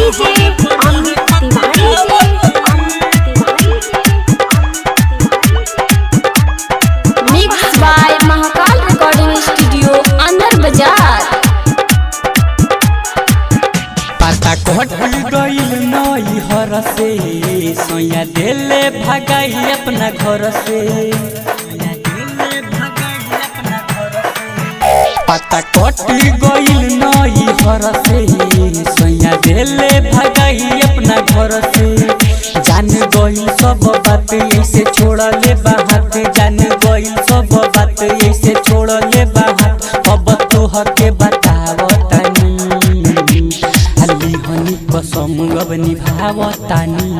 Mix by Mahakal recording studio अंदर बाजार। पता कट गइल नई हर से सोया देले भगाई अपना घर से। पता कट गइल नई हर से सोया देले भगाई अपना घर से। जान गइल सब बात ऐसे छोड़ले बात, जान गइल सब बात ऐसे छोड़ले बात। अब तोहके बतावतानी हली हनी कसम अब निभावतानी,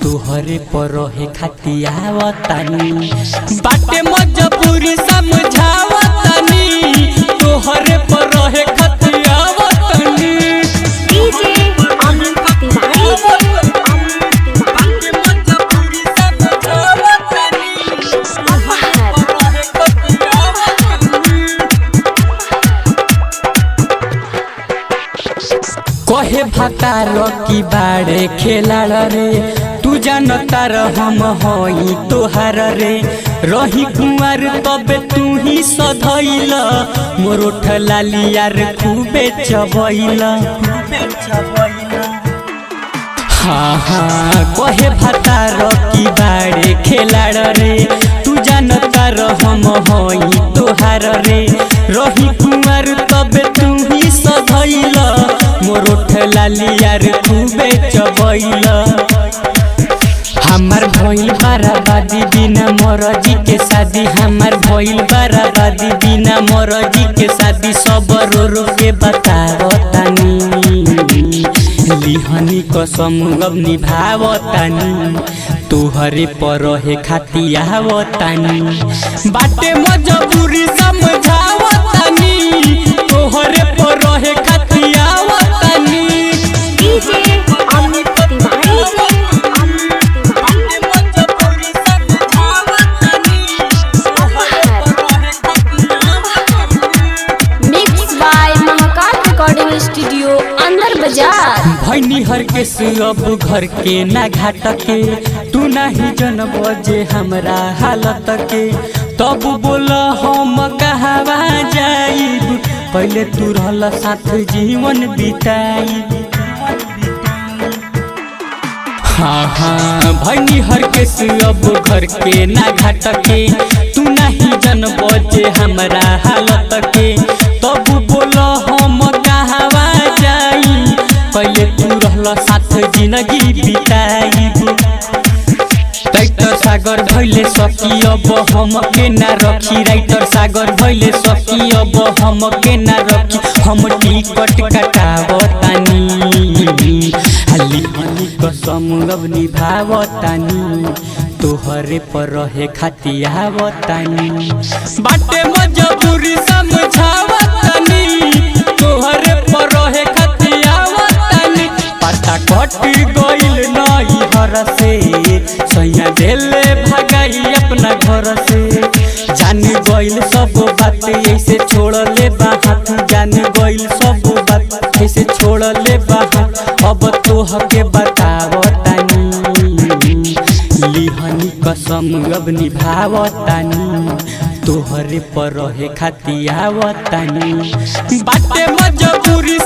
तोहरे पर रहे खातियावतानी। बाटे मजबूरी समझावतानी, तोहरे पर रहे खातियावतानी। कहे भातार की बाड़े खेलाड़ रे, तू जानता हम हई तोहार रे। रही कुंवर तबे तू ही सधैल, मोरोठ लालियार खूबे चबैल। हाँ हाँ कहे भातार की बाड़े खेलाड़ रे, तू जानता हम हई तोहार रे। रही कुंवर तबे तू ही सधैल, मोरोठ लालियार खूबे चबैल। हमार भइल बराबादी बिना मरजी के शादी, हमार भइल बराबादी बिना मरजी के शादी। सब रो रो के बतावतानी, लिहनी कसम अब निभावतानी, तोहरे पर रहे खातियावतानी। बाटे मजबूरी समझावतानी, तोहरे पर रहे खातियावतानी। Mix by Mahakal recording studio अंदर बाजार। भैनी हर के अब घर के ना घाट के, तू नहीं जनब जे हमरा हालत के। तब बोल हम कहवा जाइब, पहले तू रहल साथ जीवन बिताइब। हाँ हाँ भैनी हर के अब घर के ना घाट के, तू नहीं जनब जे हमरा हालत के। तब बोल हम कहवा जाई, पहले तू रहल साथ जिंदगी बिताइब। राइटर सागर भइले सकी अब हम के ना रखी, राइटर सागर भइले सकी अब हम के ना रखी। हम टिकट कटावतानी, हली हनी कसम अब निभावतानी, तोहरे पर रहे खातियावतानी। बाटे मजबूरी समझावतानी, तोहरे पर रहे खातियावतानी। पता कट गइल नई हर से सैया देले भगाई अपना घर से। जान गइल सब बात ऐसे छोड़ले बात, जान गइल सब बात ऐसे छोड़ले बात। अब तोहके बतावतानी, लिहनी कसम अब निभावतानी, तोहरे पर रहे खातियावतानी। बाटे मजबूरी